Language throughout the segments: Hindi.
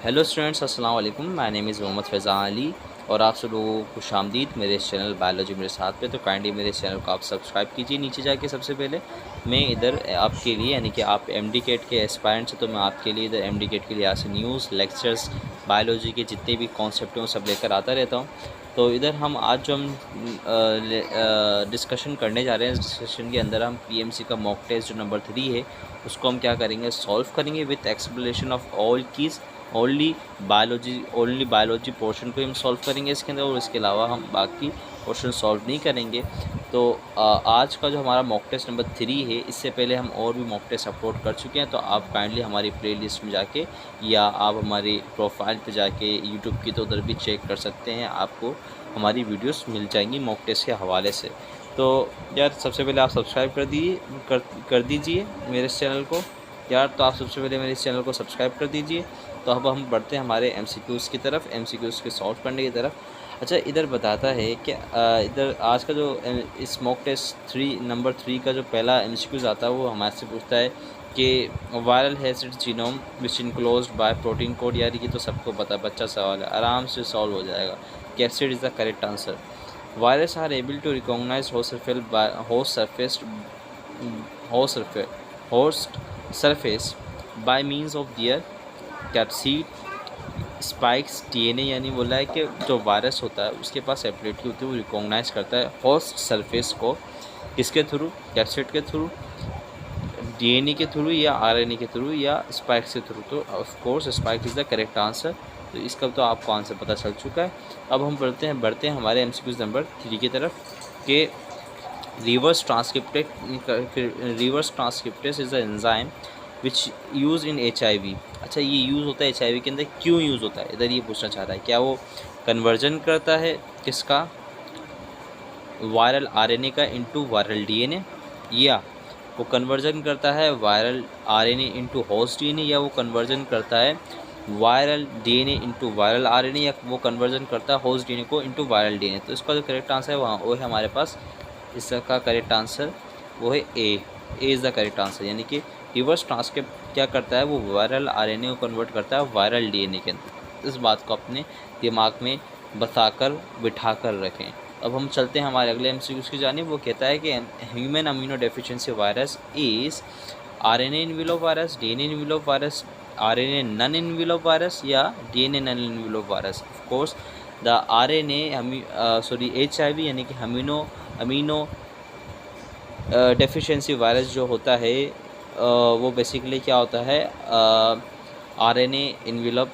हेलो स्टूडेंट्स, अस्सलाम वालेकुम। My name is Mohammed Faizan Ali और आप सब लोगों को खुशामदीद मेरे इस चैनल बायोलॉजी मेरे साथ पे। तो काइंडली मेरे इस चैनल को आप सब्सक्राइब कीजिए। नीचे जाके सबसे पहले मैं इधर आपके लिए, यानी कि आप एमडी केट के एस्पायरेंट्स हैं, तो मैं आपके लिए इधर एमडी केट के लिए यहाँ से न्यूज़, लेक्चर्स, बायोलॉजी के जितने भी कॉन्सेप्ट हैं वो सब लेकर आता रहता हूँ। तो इधर हम आज जो हम डिस्कशन करने जा रहे हैं, इस डिस्कशन के अंदर हम पीएमसी का मॉक टेस्ट जो नंबर 3 है उसको हम क्या करेंगे, सॉल्व करेंगे with explanation of all keys. Only biology portion को हम सॉल्व करेंगे इसके अंदर, और इसके अलावा हम बाकी पोर्शन सॉल्व नहीं करेंगे। तो आज का जो हमारा मॉक टेस्ट नंबर 3 है, इससे पहले हम और भी मॉक टेस्ट अपलोड कर चुके हैं। तो आप काइंडली हमारी प्लेलिस्ट में जाके या आप हमारी प्रोफाइल पे जाके यूट्यूब की तो उधर भी चेक कर सकते हैं, आपको हमारी वीडियोस मिल जाएंगी मॉक टेस्ट के हवाले से। तो यार सबसे पहले आप सब्सक्राइब कर दीजिए मेरे इस चैनल को यार। तो आप सबसे पहले मेरे इस चैनल को सब्सक्राइब कर दीजिए। तो अब हम बढ़ते हैं हमारे एमसीक्यूज़ की तरफ, एमसीक्यूज़ के सॉल्व करने की तरफ। अच्छा, इधर बताता है कि इधर आज का जो इस मॉक टेस्ट नंबर 3 का जो पहला एमसीक्यूज़ आता है वो हमारे से पूछता है कि viral has its genome which enclosed bye protein code. यार ये तो सबको पता है, बच्चा सवाल है, आराम से सॉल्व हो जाएगा। Capsid is the correct answer. Virus are able to recognise host surface by means of their capsid spikes DNA. यानी बोला है कि जो वायरस होता है उसके पास एबिलिटी होती है, वो रिकॉग्नाइज करता है होस्ट सरफेस को, किसके थ्रू, कैप्सिड के थ्रू, डीएनए के थ्रू या आरएनए के थ्रू या स्पाइक्स के थ्रू। तो of course spike is the correct answer. तो इसका तो आपको आंसर पता चल चुका है। अब हम बढ़ते हैं हमारे एमसीक्यूज़ नंबर 3 की तरफ कि reverse transcriptase is the enzyme which use in HIV। अच्छा, ये यूज़ होता है HIV के अंदर, क्यों यूज़ होता है, इधर ये पूछना चाह रहा है। क्या वो कन्वर्जन करता है किसका, वायरल RNA का इनटू वायरल DNA, या वो कन्वर्जन करता है viral RNA into host DNA, या वो कन्वर्जन करता है viral DNA into viral RNA, या वो कन्वर्जन करता है होस्ट DNA को इनटू वायरल DNA। तो इसका जो करेक्ट आंसर है वो है हमारे पास, इसका करेक्ट आंसर वो है A is the correct answer. यानी कि रिवर्स ट्रांसक्रिप्ट क्या करता है, वो वायरल RNA को कन्वर्ट करता है वायरल DNA के अंदर। इस बात को अपने दिमाग में बिठा कर रखें। अब हम चलते हैं हमारे अगले एमसीक्यूज़ की जानिब। वो कहता है कि human amino deficiency virus is RNA envelope virus, DNA envelope virus, RNA non envelope virus, या DNA non envelope virus. Of course the HIV यानी कि अमीनो डेफिशिएंसी वायरस जो होता है वो बेसिकली क्या होता है, RNA इन्वेलप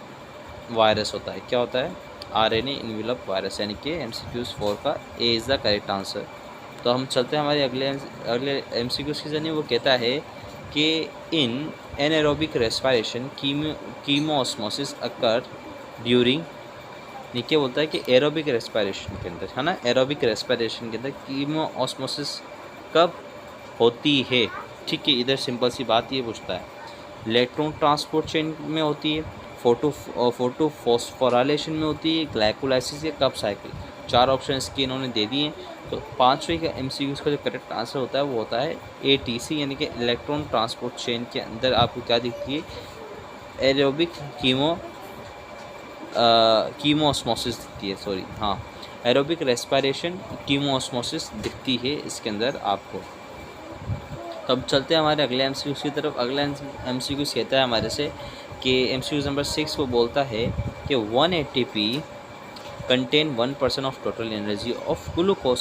वायरस होता है। क्या होता है, RNA इन्वेलप वायरस। यानी कि MCQs 4 का ए इज़ द करेक्ट आंसर। तो हम चलते हैं हमारे अगले MCQs की जानिब। वो कहता है कि in anaerobic respiration chemiosmosis occur during. नीचे बोलता है कि एरोबिक रेस्पिरेशन के अंदर, है ना, एरोबिक रेस्पिरेशन के अंदर कीमोस्मोसिस कब होती है। ठीक है, इधर सिंपल सी बात ये पूछता है, इलेक्ट्रॉन ट्रांसपोर्ट चेन में होती है, फोटो फॉस्फोराइलेशन में होती है, ग्लाइकोलाइसिस या कप साइकिल। 4 ऑप्शन इसके इन्होंने दे दिए हैं। तो 5वें का MCQ का जो करेक्ट आंसर होता है वो होता है ATC, यानी कि इलेक्ट्रॉन ट्रांसपोर्ट चेन के अंदर आपको क्या दिखती है, एरोबिक कीमोस्मोसिस दिखती है, सॉरी हाँ, एरोबिक रेस्पिरेशन कीमोस्मोसिस दिखती है इसके अंदर आपको। तो अब चलते हैं हमारे अगले MCQ की तरफ। अगला MCQ कहता है हमारे से कि MCQ नंबर 6 वो बोलता है कि 1 ATP contain 1% of total energy of glucose.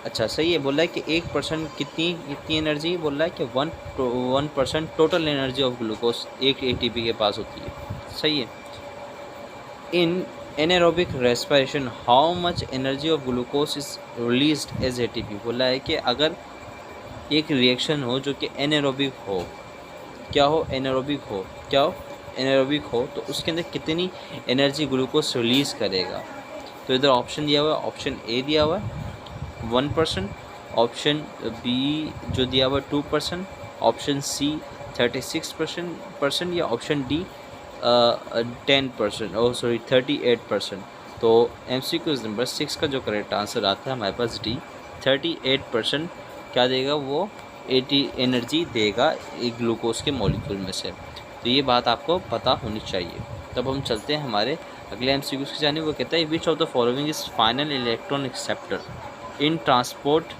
अच्छा सही है, बोल रहा है कि 1% कितनी एनर्जी, बोल रहा है कि 1% टोटल एनर्जी ऑफ ग्लूकोज एक ATP के पास होती है। सही है। In anaerobic respiration how much energy of glucose is released as ATP। बोला है कि अगर एक रिएक्शन हो जो कि एनारोबिक हो, क्या हो, एनारोबिक हो, तो उसके अंदर कितनी एनर्जी ग्लूकोज रिलीज़ करेगा। तो इधर ऑप्शन दिया हुआ है, ऑप्शन ए दिया हुआ है 1%, ऑप्शन बी जो दिया हुआ है 2%, ऑप्शन सी 36%, या ऑप्शन डी 10%, 38%। तो MCQ नंबर 6 का जो करेक्ट आंसर आता है हमारे पास डी 38% क्या देगा, वो 80 एनर्जी देगा एक ग्लूकोज के मॉलिक्यूल में से। तो ये बात आपको पता होनी चाहिए। तब हम चलते हैं हमारे अगले MCQ की जानिब। वो कहता है which of the following is final electron acceptor in transport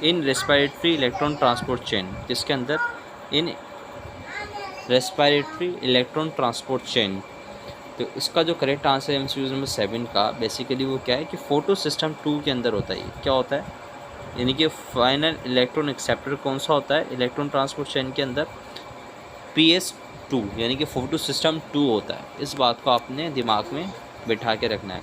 in respiratory electron transport chain. जिसके अंदर इन रेस्पिरेटरी इलेक्ट्रॉन ट्रांसपोर्ट चेन, तो इसका जो करेक्ट आंसर है MCQ नंबर 7 का बेसिकली वो क्या है कि फोटो सिस्टम 2 के अंदर होता है। क्या होता है, यानी कि फाइनल इलेक्ट्रॉन एक्सेप्टर कौन सा होता है इलेक्ट्रॉन ट्रांसपोर्ट चेन के अंदर, PS2, यानी कि फोटो सिस्टम 2 होता है। इस बात को आपने दिमाग में बिठा के रखना है।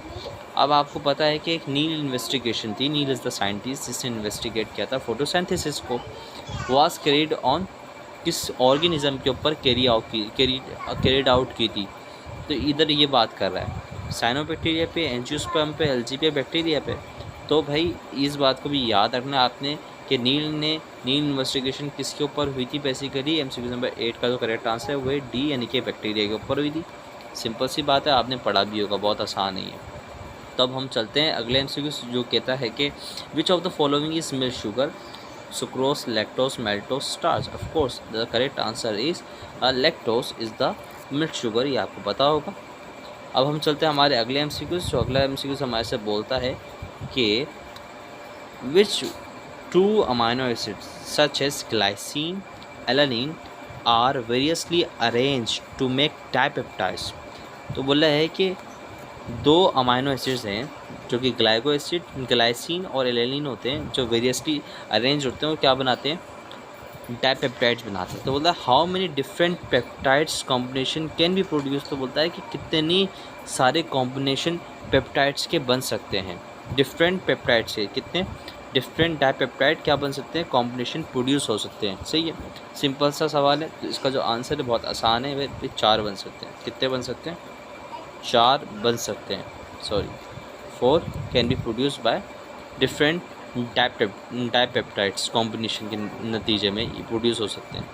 अब आपको पता है कि एक नील इन्वेस्टिगेशन थी, नील इज़ द साइंटिस्ट जिसने इन्वेस्टिगेट किया था फोटोसिंथेसिस को, वाज कैरिड ऑन किस ऑर्गेनिज्म के ऊपर कैरिड आउट की थी। तो इधर ये बात कर रहा है साइनोबैक्टीरिया पे, एंजियोस्पर्म पे, एल्जीपिया बैक्टीरिया पे। तो भाई इस बात को भी याद रखना आपने कि नील इन्वेस्टिगेशन किसके ऊपर हुई थी बेसिकली। MCQ नंबर 8 का जो करेक्ट आंसर है वो है D, यानी कि बैक्टीरिया के ऊपर हुई थी। सिंपल सी बात है, आपने पढ़ा भी होगा, बहुत आसान नहीं है। तब हम चलते हैं अगले MCQ जो कहता है कि which of the following is milk sugar, sucrose, lactose, maltose, starch. Of course the correct answer is lactose is the milk sugar, ये आपको पता होगा। अब हम चलते हैं हमारे अगले MCQ। जो अगला MCQ हमारे से बोलता है कि which 2 amino acids such as glycine, alanine are variously arrange to make dipeptides. तो बोला है कि 2 अमाइनो एसिड्स हैं जो कि ग्लाइको एसिड, ग्लाइसिन और एलानिन होते हैं, जो वेरियसली अरेंज होते हैं और क्या बनाते हैं, डाइपेप्टाइड्स बनाते हैं। तो बोलता है how many different peptides combination can be produce. तो बोलता है कि कितनी सारे कॉम्बिनेशन पेप्टाइड्स के बन सकते हैं, डिफरेंट पेप्टाइड्स के कितने डिफरेंट डाइपेप्टाइड क्या बन सकते हैं, कॉम्बिनेशन प्रोड्यूस हो सकते हैं। सही है, सिंपल सा सवाल है। तो इसका जो आंसर है बहुत आसान है, वे 4 बन सकते हैं। कितने बन सकते हैं, 4 बन सकते हैं, sorry 4 can be produce by different dipeptides combination के नतीजे में ये प्रोड्यूस हो सकते हैं।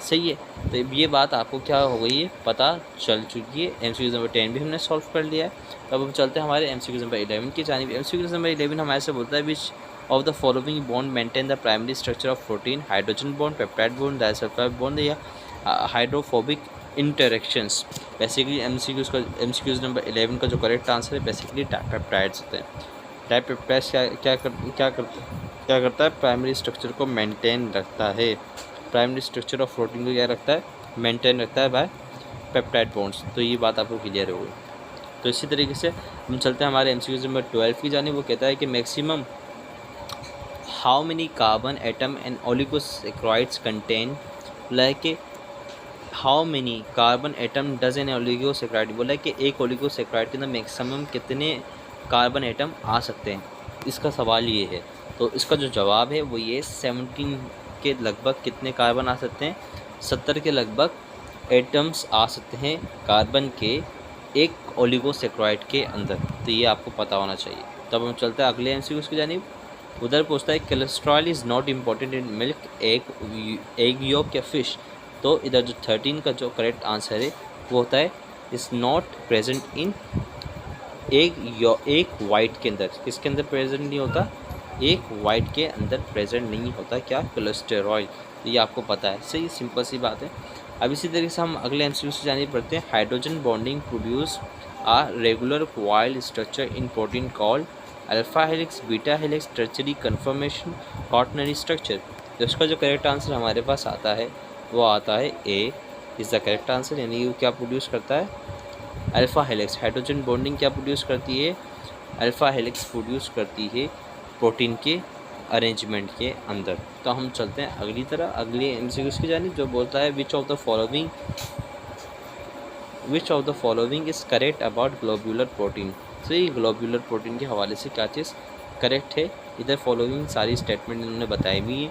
सही है, तो ये बात आपको क्या हो गई है, पता चल चुकी है। MCQ नंबर 10 भी हमने सॉल्व कर लिया है। तब हम चलते हैं हमारे MCQ नंबर 11 की जानिब। MCQ नंबर 11 हमारे से बोलता है which of the following bond maintain the primary structure of protein, hydrogen bond, peptide bond, disulphide bond या hydrophobic interactions. Basically MCQ number 11 का जो करेक्ट आंसर है बेसिकली डाइपेप्टाइड्स होते हैं। डाइपेप्टाइड्स क्या करता है, प्राइमरी स्ट्रक्चर को मेंटेन रखता है। प्राइमरी स्ट्रक्चर ऑफ प्रोटीन को क्या रखता है, मेंटेन रखता है बाय पेप्टाइड बॉन्ड्स। तो ये बात आपको क्लियर हो गई। तो इसी तरीके से हम चलते हैं हमारे MCQ नंबर 12 की जानिब। वो कहता है कि maximum how many carbon atom and oligosaccharides contain, बोला है कि how many carbon atom does N oligosaccharide, बोला है कि एक ओलिगोसैकेराइड के अंदर मैक्सिमम कितने कार्बन एटम आ सकते हैं, इसका सवाल ये है। तो इसका जो जवाब है वो ये 17 के लगभग कितने कार्बन आ सकते हैं, 70 के लगभग एटम्स आ सकते हैं कार्बन के एक ओलिगोसैकेराइड के अंदर। तो ये आपको पता होना चाहिए। तब हम चलते हैं अगले MCQ की जानिब। उधर पूछता है cholesterol is not important in milk, egg yolk या फिश। तो इधर जो 13 का जो करेक्ट आंसर है वो होता है इज़ नॉट प्रेजेंट इन एक वाइट के अंदर। किसके अंदर प्रेजेंट नहीं होता, एक वाइट के अंदर प्रेजेंट नहीं होता क्या, कोलेस्टेरॉल। तो ये आपको पता है, सही सिंपल सी बात है। अब इसी तरीके से हम अगले MCQ से जाने पड़ते हैं। Hydrogen bonding produce a regular coil structure in protein called alpha helix, beta helix, tertiary conformation, quaternary structure. तो इसका जो करेक्ट आंसर हमारे पास आता है वो आता है A is the correct answer, यानी ये क्या प्रोड्यूस करता है, अल्फ़ा हेलिक्स। हाइड्रोजन बॉन्डिंग क्या प्रोड्यूस करती है, अल्फ़ा हेलिक्स प्रोड्यूस करती है प्रोटीन के अरेंजमेंट के अंदर। तो हम चलते हैं अगली MCQ की जानिब, जो बोलता है which of the following is correct about globular protein. तो ये ग्लोब्यूलर प्रोटीन के हवाले से क्या चीज़ करेक्ट है, इधर फॉलोइंग सारी स्टेटमेंट इन्होंने बताई हुई है।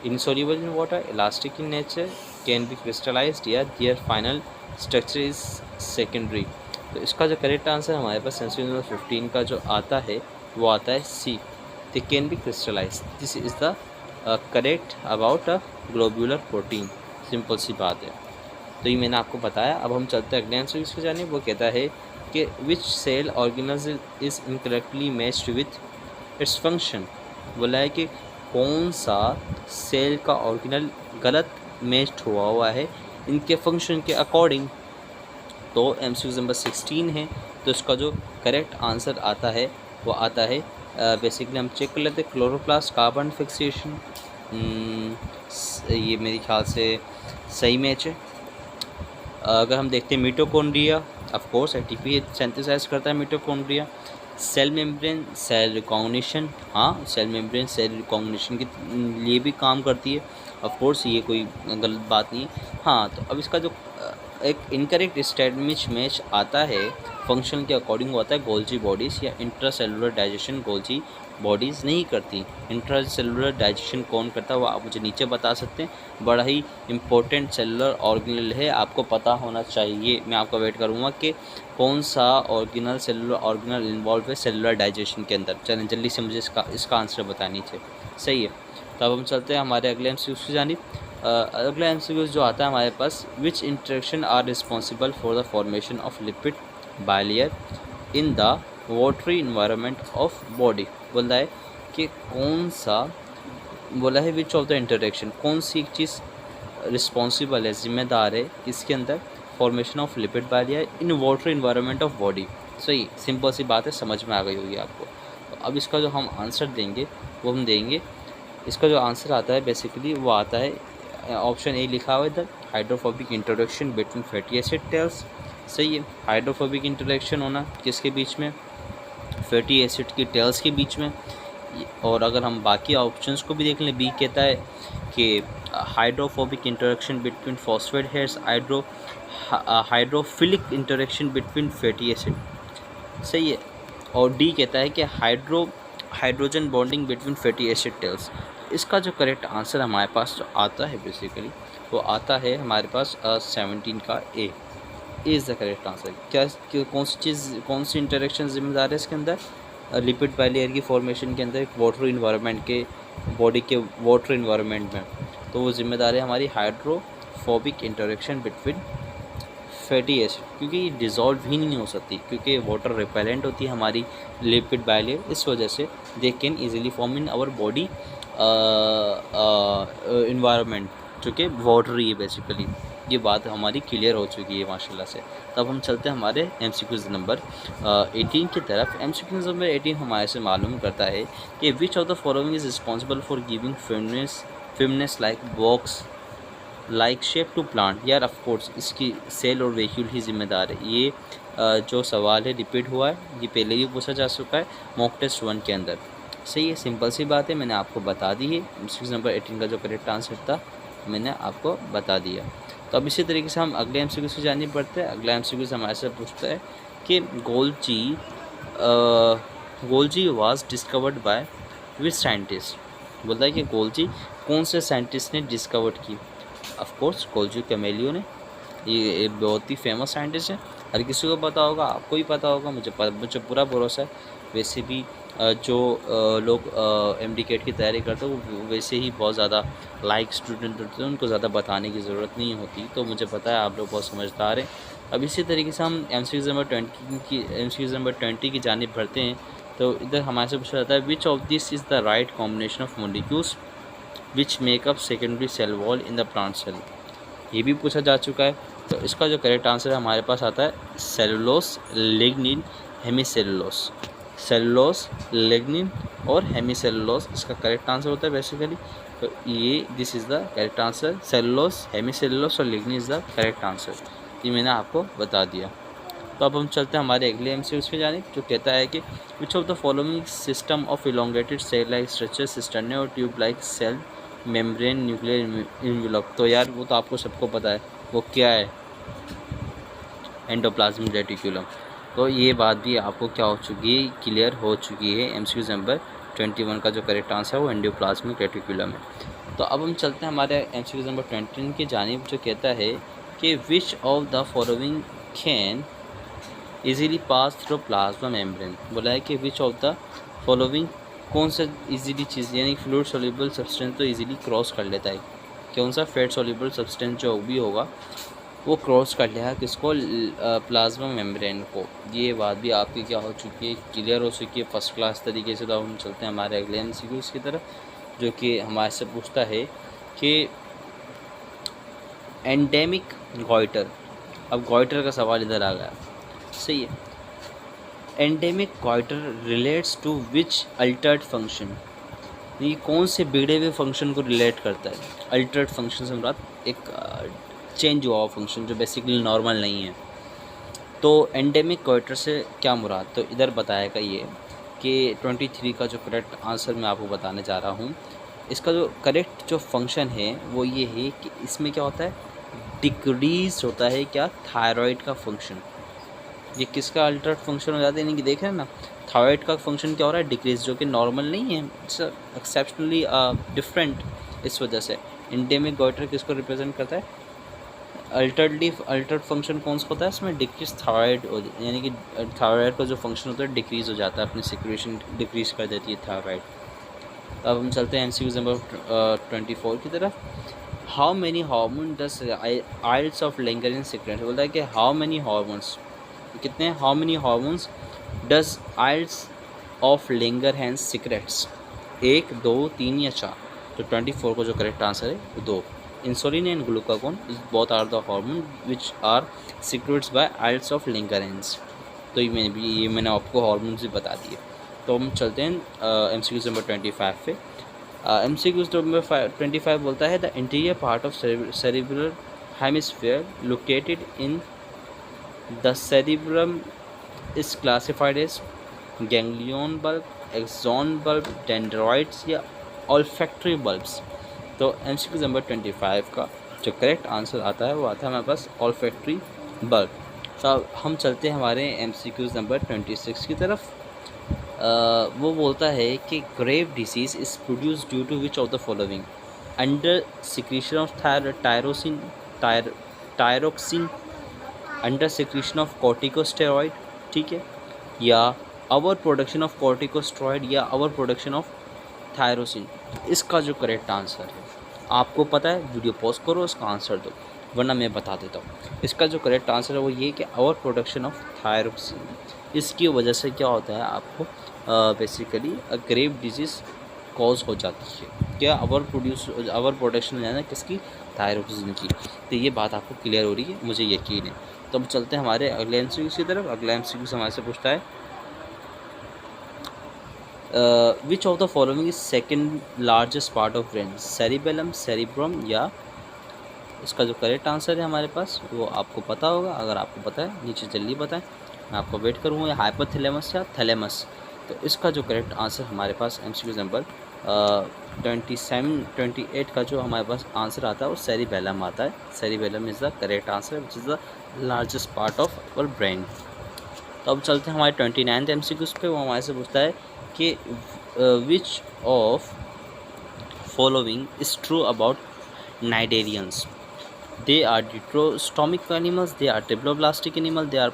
Insoluble in water, elastic in nature, can be crystallised या their final structure is secondary. तो इसका जो करेक्ट आंसर हमारे पास MCQ नंबर 15 का जो आता है वो आता है C, they can be crystallise. This is the correct about a globular protein, simple सी बात है। तो ये मैंने आपको बताया। अब हम चलते हैं अगले MCQ पे जाने। वो कहता है कि which cell organism is incorrectly matched with its function. बोला है कि कौन सा सेल का ऑर्गेनल गलत मैच्ड हुआ है इनके फंक्शन के अकॉर्डिंग। तो एमसीक्यू नंबर 16 है, तो इसका जो करेक्ट आंसर आता है वो आता है बेसिकली हम चेक कर लेते हैं क्लोरोप्लास्ट कार्बन फिक्सेशन। ये मेरे ख्याल से सही मैच है। अगर हम देखते हैं mitochondria, of course ATP synthesise करता है mitochondria. Cell membrane cell recognition, हाँ सेल मेम्ब्रेन सेल रिकॉग्निशन के लिए भी काम करती है, ऑफ कोर्स ये कोई गलत बात नहीं है। हाँ, तो अब इसका जो एक इनकरेक्ट स्टेटमेंट मैच आता है फंक्शन के अकॉर्डिंग होता है गोल्जी बॉडीज़ या इंट्रासेलुलर डाइजेशन गोल्जी बॉडीज़ नहीं करती। इंट्रासेलुलर डाइजेशन कौन करता है वो आप मुझे नीचे बता सकते हैं। बड़ा ही इंपॉर्टेंट सेलुलर ऑर्गेनल है, आपको पता होना चाहिए। मैं आपका वेट करूँगा कि कौन सा ऑर्गेनल सेलुलर ऑर्गेनल इन्वॉल्व है सेलुलर डाइजेशन के अंदर। चलें जल्दी से मुझे इसका आंसर बतानी चाहिए। सही है, तो अब हम चलते हैं हमारे अगले एमसीक्यू की जानिब। अगला एमसीक्यू जो आता है हमारे पास, which interaction are responsible for the formation of lipid bilayer in the watery environment of body. बोल रहा है कि कौन सा, बोला है विच ऑफ द इंटरेक्शन, कौन सी एक चीज़ रिस्पॉन्सिबल है, जिम्मेदार है इसके अंदर formation of lipid bilayer in watery environment of body. सही, सिंपल सी बात है, समझ में आ गई होगी आपको। तो अब इसका जो हम आंसर देंगे वो हम देंगे, इसका जो आंसर आता है बेसिकली वो आता है ऑप्शन ए लिखा हुआ है इधर, hydrophobic interaction between fatty acid tails. सही है, हाइड्रोफोबिक इंटरेक्शन होना किसके बीच में, फैटी एसिड की टेल्स के बीच में। और अगर हम बाकी ऑप्शंस को भी देख लें, बी कहता है कि hydrophobic interaction between phosphate heads, hydrophilic interaction between fatty acid. सही है, और डी कहता है कि hydrogen bonding between fatty acid tails. इसका जो करेक्ट आंसर हमारे पास जो आता है बेसिकली वो आता है हमारे पास 17 का ए इज़ द करेक्ट आंसर। क्या कौन सी चीज़, कौन सी इंटरेक्शन जिम्मेदार है इसके अंदर लिपिड बाइलेयर की फॉर्मेशन के अंदर एक वाटर इन्वायरमेंट के, बॉडी के वाटर इन्वायरमेंट में, तो वो जिम्मेदार है हमारी hydrophobic interaction between fatty acid, क्योंकि ये डिज़ोल्व ही नहीं हो सकती, क्योंकि वाटर रिपेलेंट होती है हमारी लिपिड बाइलेयर, इस वजह से they can easily form in our body environment जो कि वाटरी है बेसिकली। ये बात हमारी क्लियर हो चुकी है माशाल्लाह से। तब हम चलते हैं हमारे एमसीक्यूज़ नंबर 18 की तरफ। एमसीक्यूज़ नंबर 18 हमारे से मालूम करता है कि which of the following is responsible for giving firmness like box like shape to plant. यार ऑफ कोर्स इसकी सेल और वेक्यूल ही जिम्मेदार है। ये जो सवाल है रिपीट हुआ है, ये पहले भी पूछा जा चुका है मॉक टेस्ट 1 के अंदर। सही है, सिंपल सी बात है, मैंने आपको बता दी है। एमसीक्यू नंबर 18 का जो करेक्ट आंसर था मैंने आपको बता दिया। तो अब इसी तरीके से हम अगले एमसीक्यू से जानने पड़ते हैं। अगला एमसीक्यू से हमारे से पूछता है कि Golgi was discovered by which scientist. बोलता है कि गोल्जी कौन से साइंटिस्ट ने डिस्कवर्ड की। ऑफ कोर्स गोल्जी कैमेलियो ने। ये बहुत ही फेमस साइंटिस्ट है, हर किसी को पता होगा, आपको भी पता होगा, मुझे पूरा भरोसा है। वैसे भी जो लोग एमडीकेट की तैयारी करते हैं वो वैसे ही बहुत ज़्यादा लाइक स्टूडेंट होते हैं, उनको ज़्यादा बताने की ज़रूरत नहीं होती। तो मुझे पता है आप लोग बहुत समझदार हैं। अब इसी तरीके से हम एमसीक्यू नंबर 20 की जानिब बढ़ते हैं। तो इधर हमारे से पूछा जाता है which of this is the right combination of molecules which make up secondary cell wall in the plant cell. ये भी पूछा जा चुका है। तो इसका जो करेक्ट आंसर हमारे पास आता है सेलुलोस, लिग्निन, हेमीसेलुलोस। सेलुलोस, लिग्निन और हेमीसेलुलोस इसका करेक्ट आंसर होता है बेसिकली। तो ये this is the correct answer, cellulose, hemicellulose और lignin is the correct answer. ये मैंने आपको बता दिया। तो अब हम चलते हैं हमारे अगले एमसीक्यू पे जाने, जो कहता है कि which of the following system of elongated cell like structure cisternae और tube like cell membrane nuclear envelope. तो यार वो तो आपको सबको पता है, वो क्या है, एंडोप्लाज्मिक रेटिकुलम। तो ये बात भी आपको क्या हो चुकी है, क्लियर हो चुकी है। एमसीक्यू नंबर 21 का जो करेक्ट आंसर है वो एंडोप्लाज्मिक रेटिकुलम है। तो अब हम चलते हैं हमारे एमसीक्यू नंबर 20 की जानिब, जो कहता है कि which of the following can easily pass through plasma membrane. बोला है कि विच ऑफ द फॉलोइंग कौन सा इजीली चीज़, यानी फ्लूइड सोल्यूबल सब्सटेंस तो इजीली क्रॉस कर लेता है, कौन सा फैट सोल्यूबल सब्सटेंस जो भी होगा वो क्रॉस कर लिया किसको, प्लाज्मा मेम्ब्रेन को। ये बात भी आपकी क्या हो चुकी है, क्लियर हो चुकी है फर्स्ट क्लास तरीके से। तो हम चलते हैं हमारे अगले एमसीक्यूज़ की तरफ, जो कि हमारे से पूछता है कि एंडेमिक गॉइटर, अब गॉइटर का सवाल इधर आ गया, सही है। Endemic goitre relates to which altered function, ये कौन से बिगड़े हुए फंक्शन को रिलेट करता है। अल्टर्ड फंक्शन से मुराद एक चेंज हुआ फंक्शन जो बेसिकली नॉर्मल नहीं है। तो एंडेमिक गॉइटर से क्या मुराद, तो इधर बताएगा ये कि 23 का जो करेक्ट आंसर मैं आपको बताने जा रहा हूँ, इसका जो करेक्ट जो फंक्शन है वो ये है कि इसमें क्या होता है, डिक्रीज होता है क्या, थायराइड का फंक्शन। ये किसका अल्टर्ड फंक्शन हो जाता है, यानी कि देख रहे हैं ना, थायराइड का फंक्शन क्या हो रहा है, डिक्रीज, जो कि नॉर्मल नहीं है, इट्स एक्सेप्शनली डिफरेंट। इस वजह से एंडेमिक गॉइटर किसको रिप्रेजेंट करता है, अल्टर्ड फंक्शन कौन सा होता है इसमें, डिक्रीज थायराइड, यानी कि थायराइड का जो फंक्शन होता है डिक्रीज हो जाता है, अपनी सिक्रेशन डिक्रीज कर देती है थायराइड। तो अब हम चलते हैं MCQ नंबर 24 की तरफ। How many hormone does islets of Langerhans secrete, बोलता है कि हाउ मैनी हार्मोन्स, कितने, how many hormones does islets of Langerhans secrets, 1, 2, 3 या 4। तो 24 का जो करेक्ट आंसर है वो 2। Insulin and glucagon is both are the hormone which are secrets by islets of Langerhans. तो ये मैंने आपको हार्मोन्स भी बता दिए। तो हम चलते हैं MCQ नंबर 25 पे। MCQ नंबर 25 बोलता है the interior part of cerebral hemisphere located in the cerebrum is classified as ganglion bulb, axon bulb, dendroids या ऑल्फैक्टरी बल्ब्स। तो MCQ नंबर 25 का जो करेक्ट आंसर आता है वो आता है हमारे पास ऑल्फैक्टरी बल्ब। तो अब हम चलते हैं हमारे MCQ नंबर 26 की तरफ। वो बोलता है कि grave disease is produce due to which of the following, under secretion of thyroxine, under secretion of corticosteroid, ठीक है, या ओवर प्रोडक्शन ऑफ कॉर्टिकोस्टेरॉइड या ओवर प्रोडक्शन ऑफ थायरोसिन। इसका जो करेक्ट आंसर है, आपको पता है, वीडियो पॉज करो, इसका आंसर दो, वरना मैं बता देता हूँ। इसका जो करेक्ट आंसर है वो ये कि ओवर प्रोडक्शन ऑफ थायरोक्सिन, इसकी वजह से क्या होता है, आपको बेसिकली ग्रेव डिजीज़ कॉज हो जाती है, क्या ओवर प्रोडक्शन है ना किसकी, थायरोक्सिन की। तो ये बात आपको क्लियर हो रही है, मुझे यकीन है। तो अब चलते हैं हमारे अगले MCQ की तरफ। अगला MCQ हमारे से पूछता है which of the following is second largest part of brain, cerebellum, cerebrum या, इसका जो करेक्ट आंसर है हमारे पास वो आपको पता होगा। अगर आपको पता है नीचे जल्दी बताएं, मैं आपको वेट करूँगा, या हाइपोथैलेमस या थैलेमस। तो इसका जो करेक्ट आंसर हमारे पास MCQ नंबर 28 का जो हमारे पास आंसर आता है वो सेरिबेलम आता है। Cerebellum is the correct answer which is the largest part of our brain. तो अब चलते हैं हमारे 29th MCQ पे। वो हमारे से पूछता है कि which of following is true about cnidarians, they are deuterostomic animals, they are diploblastic animal, they are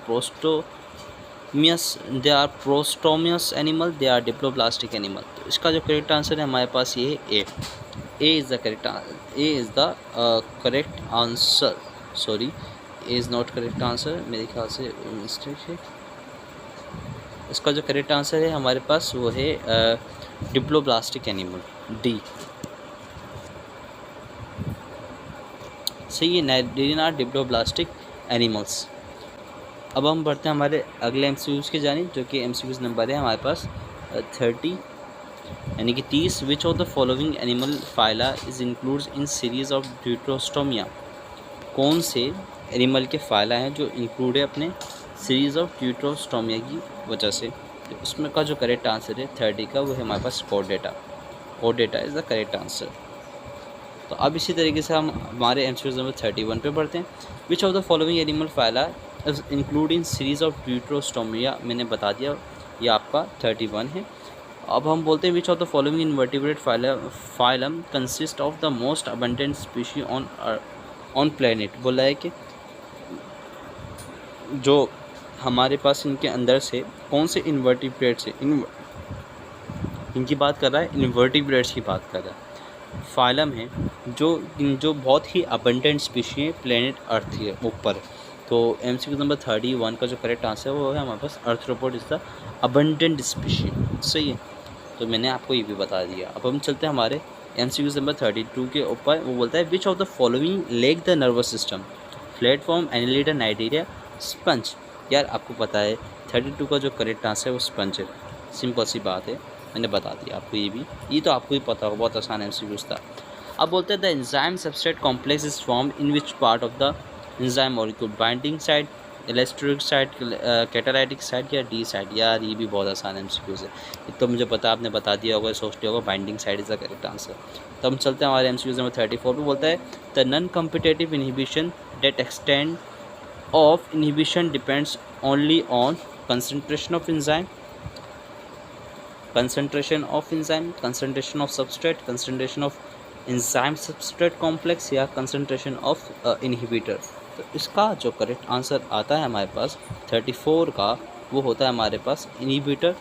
prostomous animal, they are diploblastic animal। तो इसका जो करेक्ट आंसर है हमारे पास ये है A is the correct answer, sorry A is not correct answer, मेरे ख्याल से मिस्टेक है। इसका जो करेक्ट आंसर है हमारे पास वो है डिप्लोब्लास्टिक एनिमल, डी, सही है, नाइडेरियन आर डिप्लोब्लास्टिक एनिमल्स। अब हम बढ़ते हैं हमारे अगले MCQs की जानिब, जो कि MCQs नंबर है हमारे पास 30 यानी कि 30। Which of the following animal phyla is includes in series of deuterostomia, कौन से एनिमल के फाइला हैं जो इंक्लूड है अपने सीरीज ऑफ ड्यूट्रोस्टोमिया की वजह से। तो उसमें का जो करेक्ट आंसर है 30 का वो है हमारे पास कोडेटा, कोडेटा इज़ द करेक्ट आंसर। तो अब इसी तरीके से हम हमारे MCQ नंबर 31 पे बढ़ते हैं। Which of the following animal phyla include in series of deuterostomia, मैंने बता दिया ये आपका 31 है। अब हम बोलते हैं which of the following invertebrate phylum consist of the most abundant species on planet. बोला है कि जो हमारे पास इनके अंदर से कौन से इनवर्टिब्रेट्स है, इनकी बात कर रहा है, इनवर्टिब्रेट्स की बात कर रहा है, फाइलम है जो बहुत ही अबंडेंट स्पीशी है प्लेनेट अर्थ के ऊपर। तो MCQ नंबर 31 का जो करेक्ट आंसर है वो है हमारे पास arthropod is the abundant species, सही है। तो मैंने आपको ये भी बता दिया। अब हम चलते हैं हमारे MCQ नंबर 32 के ऊपर वो बोलता है which of the following lack the nervous system, platform, annelida, cnidaria, sponge. यार आपको पता है 32 का जो करेक्ट आंसर है वो स्पंज है, सिंपल सी बात है, मैंने बता दिया आपको, ये तो आपको ही पता होगा, बहुत आसान MCQ था। अब बोलते हैं the enzyme substrate complex is form in which part of the enzyme molecule, binding side, electric side, catalytic side या डी साइड। यार ये भी बहुत आसान MCQ है, तो मुझे पता आपने बता दिया होगा, सोचते होगा binding side is the correct answer. तो हम चलते हैं हमारे MCQ नंबर 34 पे, बोलता है the non competitive inhibition that extend of inhibition depends only on concentration of enzyme, concentration of enzyme, concentration of substrate, concentration of enzyme substrate complex या concentration of inhibitor। तो इसका जो करेक्ट आंसर आता है हमारे पास 34 का, वो होता है हमारे पास इनहिबिटर,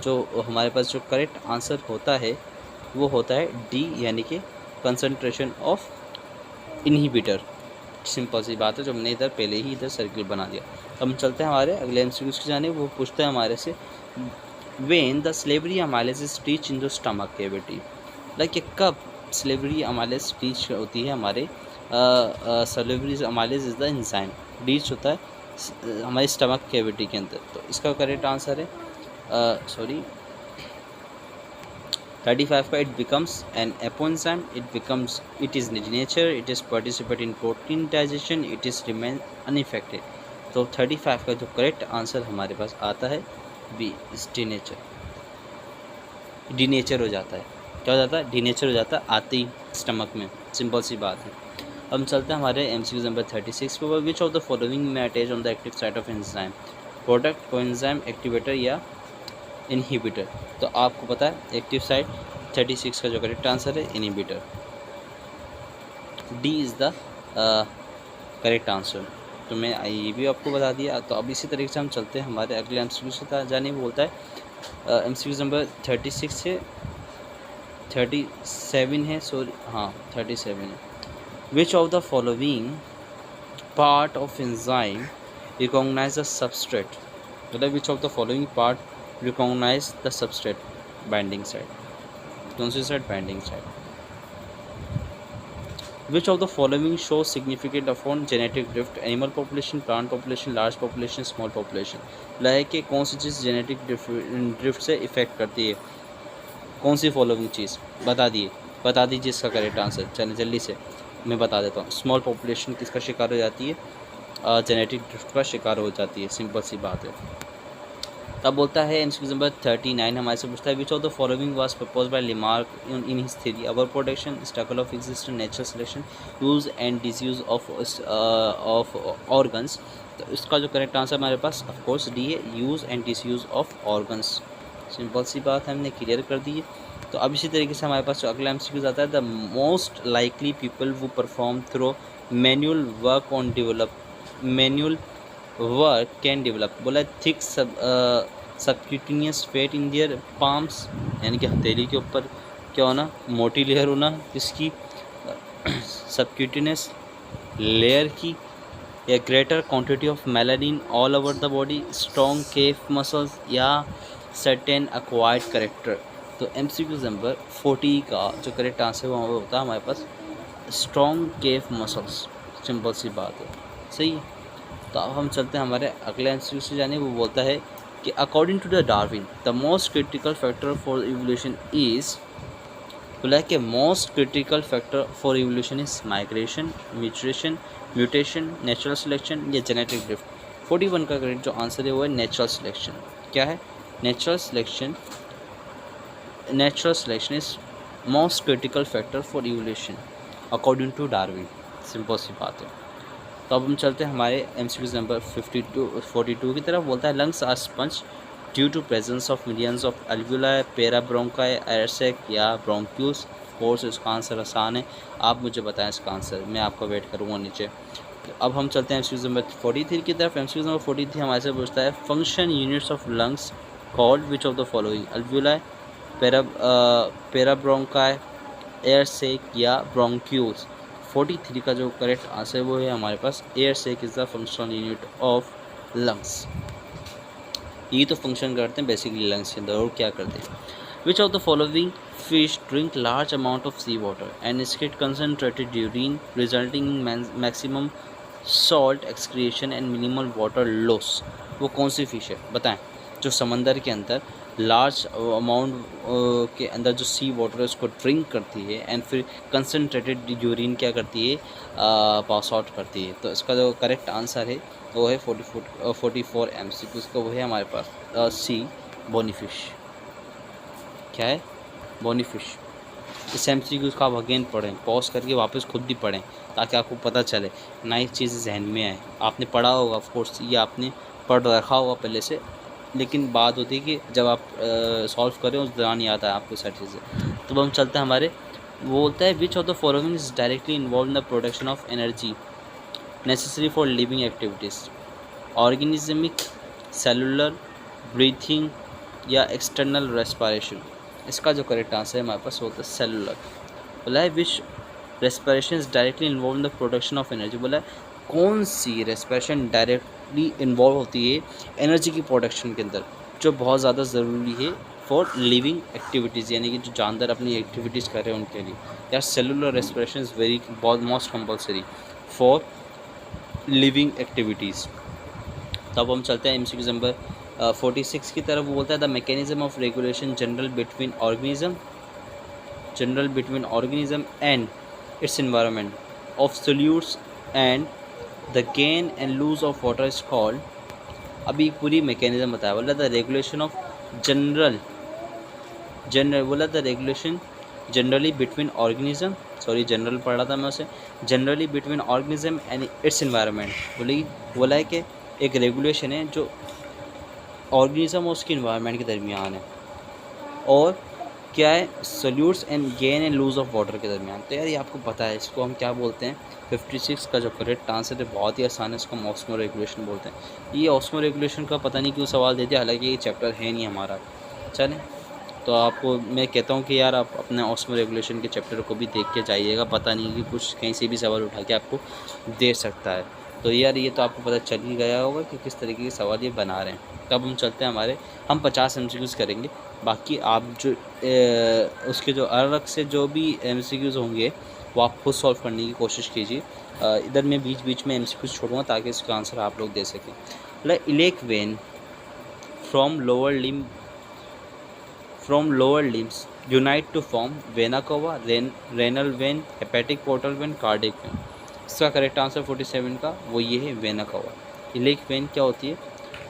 जो हमारे पास जो करेक्ट आंसर होता है वो होता है डी, यानी कि कंसंट्रेशन ऑफ इनहिबिटर। सिंपल सी बात है, जो हमने इधर पहले ही इधर सर्किल बना दिया। हम चलते हैं हमारे अगले MCQ की जाने। वो पूछते हैं हमारे से when the slavery amylase is reach in the stomach cavity, like कब स्लेवरी अमाइलेज रीच होती है हमारे slavery amylase is the enzyme reach होता है हमारे स्टमक कैविटी के अंदर। तो इसका करेक्ट आंसर है 35 का, it becomes N apoenzyme, it is nature, it is participate in protein digestion, it is remain unaffected. तो 35 का जो करेक्ट आंसर हमारे पास आता है बी इज डीनेचर, डीनेचर हो जाता है। क्या हो जाता है? डीनेचर हो जाता है आते ही स्टमक में, सिंपल सी बात है। हम चलते हैं हमारे MCQ नंबर 36 पे, विच ऑफ द फॉलोइंग में attach on the active site of enzyme, product, coenzyme, activator या इनहिबिटर। तो आपको पता है एक्टिव साइट 36 का जो करेक्ट आंसर है inhibitor, D is the correct answer. तो मैं ये भी आपको बता दिया। तो अब इसी तरीके से हम चलते हैं हमारे अगले MCQ से जाने। बोलता है MCQ नंबर 36 से 37 है, सॉरी हाँ 37 है। Which of the following part of enzyme recognise the substrate, मतलब which of the following part recognise the substrate, binding side, कौन सी side? Binding side. Which of the following show significant upon genetic drift, animal population, plant population, large population, small population. Like कि कौन सी चीज़ जेनेटिक ड्रिफ्ट से इफेक्ट करती है, कौन सी फॉलोइंग चीज़? बता दीजिए इसका करेक्ट आंसर। चलिए जल्दी से मैं बता देता हूँ। स्मॉल पॉपुलेशन किसका शिकार हो जाती है? जेनेटिक ड्रिफ्ट का शिकार हो जाती है, सिंपल सी बात है। तब बोलता है MCQ नंबर 39 हमारे से पूछता है which of the following was propose by Lamarck in his theory, over production, struggle of existence, natural selection, use and disuse of organs. तो इसका जो करेक्ट आंसर हमारे पास ऑफकोर्स डी है, use and disuse of organs. Simple सी बात है, हमने क्लियर कर दी है। तो अब इसी तरीके से हमारे पास जो अगला MCQ आता है, द मोस्ट लाइकली पीपल वो perform through manual work on develop, manual work can develop. बोला thick subcutaneous fat in their palms, यानी कि हथेली के ऊपर क्या होना? मोटी लेयर होना इसकी सबक्यूटेनियस लेयर की, या greater quantity of melanin all over the body, strong calf muscles या सर्टेन एक्वायर्ड करेक्टर। तो MCQ नंबर 40 का जो करेक्ट आंसर वो होता है हमारे पास स्ट्रॉन्ग केफ मसल्स, सिंपल सी बात है, सही है। तो अब हम चलते हैं हमारे अगले MCQ से जाने। वो बोलता है कि according to the Darwin the most critical factor for evolution is, बोला है कि most critical factor for evolution is migration, mutation, natural selection या जेनेटिक ड्रिफ्ट। 41 का करेक्ट जो आंसर है वो है नेचुरल सिलेक्शन। क्या है? Natural selection is most critical factor for evolution according to Darwin, simple सी बात है। तो अब हम चलते हैं हमारे MCQ नंबर 42 की तरफ। बोलता है lungs are sponge due to presence of millions of alveoli, para bronchi, air sac या ब्रोंक्यूल्स। कोर्स इसका आंसर आसान है, आप मुझे बताएं इसका आंसर, मैं आपका वेट करूँगा नीचे। तो अब हम चलते हैं MCQ नंबर 43 की तरफ। MCQ नंबर 43 हमारे से पूछता है function units of lungs called which of the following, alveoli, para bronchi, air sac या ब्रोंक्यूल्स। 43 का जो करेक्ट आंसर वो है हमारे पास air sac is the functional unit of lungs. ये तो फंक्शन करते हैं बेसिकली लंग्स के अंदर, और क्या करते हैं? Which of the following fish drink large amount of sea water and excrete concentrated urine resulting in maximum salt excretion and minimal water loss? वो कौन सी फिश है बताएं जो समंदर के अंदर लार्ज अमाउंट के अंदर जो सी वाटर है उसको ड्रिंक करती है एंड फिर कंसनट्रेटेड यूरिन क्या करती है पास आउट करती है? तो इसका जो करेक्ट आंसर है वो है 44 MCQ। उसका वो है हमारे पास सी बोनीफिश। क्या है? बोनीफिश। इस MCQ का आप अगेन पढ़ें, पॉज करके वापस खुद भी पढ़ें ताकि आपको पता चले, नई चीज़ें जहन में आए। आपने पढ़ा होगा ऑफ कोर्स, ये आपने पढ़ रखा होगा पहले से, लेकिन बात होती है कि जब आप सॉल्व करें उस दौरान याद आए आपको सारी चीज़ें। तो हम चलते हैं हमारे, वो बोलता है which of the following is directly involve in the production of energy necessary for living activities? Organismic, cellular, breathing या एक्सटर्नल रेस्पिरेशन? इसका जो करेक्ट आंसर है हमारे पास होता है सेलुलर। बोला है which respiration is directly involve in the production of energy? बोला है कौन सी रेस्पिरेशन डायरेक्टली इन्वॉल्व होती है एनर्जी की प्रोडक्शन के अंदर, जो बहुत ज़्यादा ज़रूरी है फॉर लिविंग एक्टिविटीज़, यानी कि जो जानदार अपनी एक्टिविटीज़ कर रहे हैं उनके लिए। यार सेलुलर रेस्पिरेशन इज़ वेरी बहुत most compulsory for living activities. तब हम चलते हैं MCQ नंबर 46 की तरफ। वो बोलता है the mechanism of regulation general between organism and its environment of solutes and the gain and lose of water is called. अभी पूरी मैकेनिज्म बताया। बोला द रेगुलेशन ऑफ जनरल बोला the regulation generally between organism, sorry general पढ़ रहा था मैं उसे, generally between organism and its environment. बोला है कि एक रेगुलेशन है जो ऑर्गेनिज्म और उसके इन्वायरमेंट के दरमियान है, और क्या है solutes and gain and lose of water के दरमियान। तो यार ये आपको पता है, इसको हम क्या बोलते हैं? 56 का जो करेक्ट आंसर है बहुत ही आसान है, इसको हम ऑस्मो रेगुलेशन बोलते हैं। ये ऑस्मो रेगुलेशन का पता नहीं क्यों सवाल दे दिया, हालांकि ये चैप्टर है नहीं हमारा। चलें, तो आपको मैं कहता हूँ कि यार आप अपने ऑस्मो रेगुलेशन के चैप्टर को भी देख के जाइएगा, पता नहीं कि कुछ कहीं से भी सवाल उठा के आपको दे सकता है। तो यार ये तो आपको पता चल ही गया होगा कि किस तरीके के सवाल ये बना रहे हैं। तब हम चलते हैं हमारे, हम 50 MCQs करेंगे, बाकी आप जो उसके जो अलग से जो भी MCQs होंगे वो आप खुद सॉल्व करने की कोशिश कीजिए। इधर मैं बीच बीच में MCQs छोड़ूंगा ताकि इसका आंसर आप लोग दे सकें। Like iliac vein from lower limbs unite to form vena cava, renal vein, hepatic portal vein, cardiac vein. इसका करेक्ट आंसर 47 का वो ये है वेना कवा। इलेक वेन क्या होती है?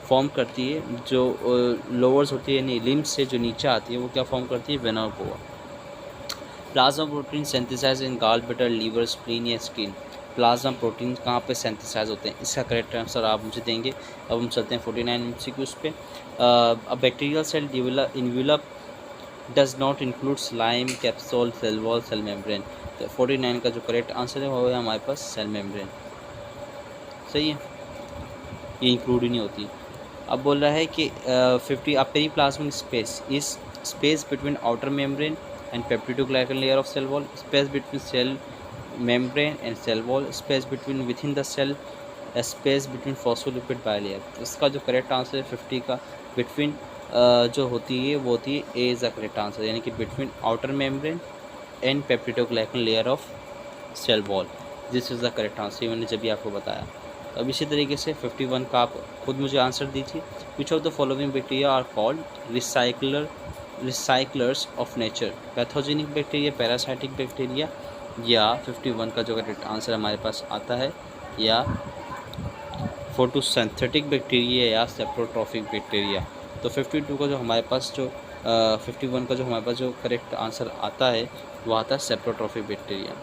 फॉर्म करती है जो लोअर्स होती है यानी लिम्स से जो नीचे आती है वो क्या फॉर्म करती है? वेना कवा। प्लाज्मा प्रोटीन सिंथेसाइज इन गाल ब्लैडर, लीवर, स्प्लीन या स्किन? प्लाज्मा प्रोटीन कहाँ पे सिंथेसाइज होते हैं? इसका करेक्ट आंसर आप मुझे देंगे। अब हम चलते हैं 49 MCQs पे। A bacterial cell envelope does not include slime, capsule, cell wall, cell membrane. तो 49 का जो करेक्ट आंसर है वो है हमारे पास सेल मेम्ब्रेन। सही है, ये इंक्लूड ही नहीं होती। अब बोल रहा है कि 50 periplasmic space is space between outer membrane and peptidoglycan layer of cell wall, space between cell membrane and cell wall, space between within the cell, space between phospholipid bilayer. इसका जो करेक्ट आंसर है 50 का बिटवीन जो होती है वो होती है A is the correct answer, यानी कि between outer membrane and peptidoglycan layer of cell wall, this is the correct answer. ये मैंने जब भी आपको बताया। तो अब इसी तरीके से 51 का आप खुद मुझे आंसर दीजिए। Which of the following bacteria are called recyclers of nature? Pathogenic bacteria, parasitic bacteria, या 51 का जो करेक्ट आंसर हमारे पास आता है या फोटोसिंथेटिक बैक्टीरिया या सेप्रोट्रॉफिक बैक्टीरिया। तो 52 का जो हमारे पास जो 51 का जो हमारे पास जो करेक्ट आंसर आता है वो आता है सेप्रोट्रॉफिक बैक्टीरिया,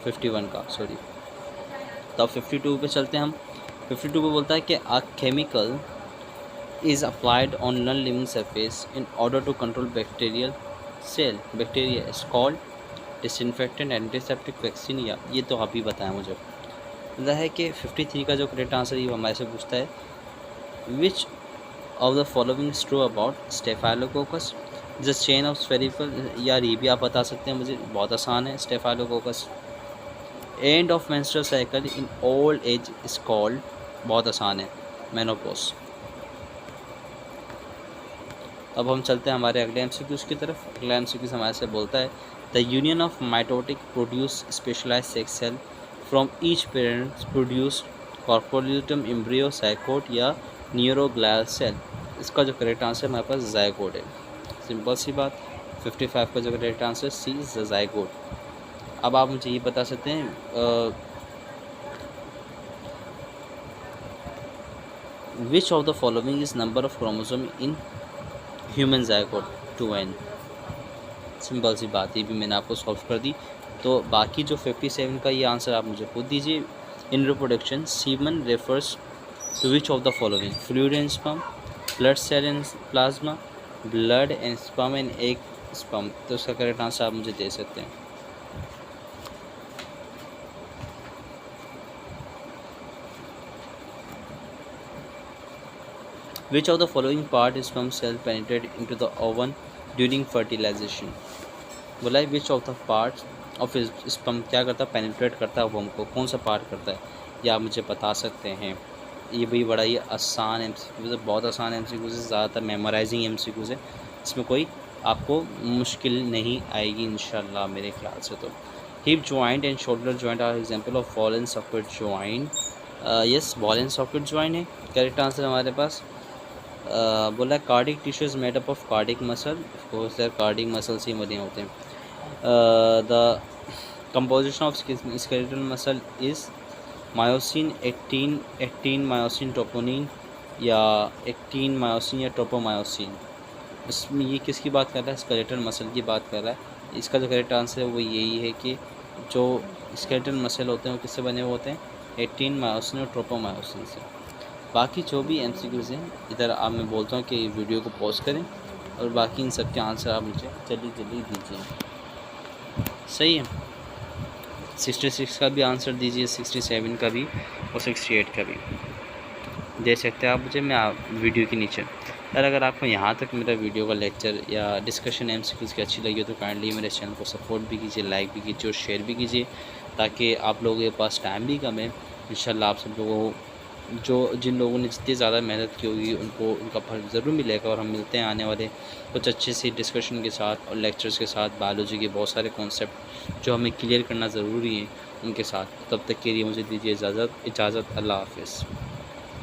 51 का सॉरी। तो अब 52 पे चलते हैं हम। 52 पे बोलता है कि a chemical is applied on non living surface in order to control bacterial cell, bacteria is called disinfectant, antiseptic, vaccine, या ये तो आप ही बताएं मुझे। बोलता है कि 53 का जो करेक्ट आंसर ये हमारे से पूछता है which of the following is true about staphylococcus, the chain of spherical. यार ये भी आप बता सकते हैं मुझे, बहुत आसान है। Staphylococcus end of menstrual cycle in old age is called, बहुत आसान है, मेनोपॉज। अब हम चलते हैं हमारे अगले MCQs की तरफ। अगला MCQs हमारे से बोलता है the union of mitotic produce specialise sex cell from each parent produce corporatum embryo zygote या न्यूरोग्लियल सेल। इसका जो करेक्ट आंसर हमारे पास ज़ायगोट है। सिंपल सी बात, 55 का जो करेक्ट आंसर सी ज़ायगोट। अब आप मुझे ये बता सकते हैं which of the following is number of chromosome in human zygote 2n। Simple सी बात, ये भी मैंने आपको सॉल्व कर दी। तो बाकी जो 57 का ये आंसर आप मुझे खुद दीजिए। In reproduction semen refers to which of the following fluid and sperm, blood cell and plasma, blood and sperm and egg sperm. तो उसका करेक्ट आंसर आप मुझे दे सकते हैं। Which of the following part is sperm cell penetrate into the ovum during fertilization? बोला है which of the part of sperm क्या करता है, पेनिट्रेट करता है ओवम को, कौन सा पार्ट करता है, या आप मुझे बता सकते हैं। ये भी बड़ा ही आसान MCQ है, बहुत आसान MCQ है, ज़्यादातर मेमोराइजिंग MCQ है, इसमें कोई आपको मुश्किल नहीं आएगी इंशाल्लाह मेरे ख्याल से। तो hip joint and shoulder joint are example of ball and socket joint. Yes, ball and socket joint है करेक्ट आंसर हमारे पास। बोला है cardiac tissue is made up of cardiac muscle, of course यार कार्डिक मसल से ही बने होते हैं। The composition of skeletal muscle is myosin, actin myosin troponin या एक्टिन मायोसिन या ट्रोपोमायोसिन। इसमें ये किसकी बात कर रहा है, स्केलेटल मसल की बात कर रहा है। इसका जो करेक्ट आंसर है वो यही है कि जो स्केलेटल मसल होते हैं वो किससे बने हुए होते हैं, एक्टिन मायोसिन और ट्रोपोमायोसिन से। बाकी जो भी MCQs हैं इधर आप मैं बोलता हूँ कि वीडियो को पॉज करें और बाकी इन सब के आंसर आप मुझे जल्दी जल्दी दीजिए। सही है, 66 का भी आंसर दीजिए, 67 का भी और 68 का भी दे सकते हैं आप मुझे। मैं वीडियो के नीचे यार अगर आपको यहाँ तक मेरा वीडियो का लेक्चर या डिस्कशन MCQs की अच्छी लगी हो तो काइंडली मेरे चैनल को सपोर्ट भी कीजिए, लाइक भी कीजिए और शेयर भी कीजिए, ताकि आप लोगों के पास टाइम भी कम है। इंशाल्लाह आप सब लोगों जिन लोगों ने जितनी ज़्यादा मेहनत की होगी उनको उनका फल ज़रूर मिलेगा। और हम मिलते हैं आने वाले कुछ अच्छे से डिस्कशन के साथ और लेक्चर्स के साथ, बायोलॉजी के बहुत सारे कॉन्सेप्ट जो हमें क्लियर करना ज़रूरी है उनके साथ। तब तक के लिए मुझे दीजिए इजाज़त। अल्लाह हाफ़िज़।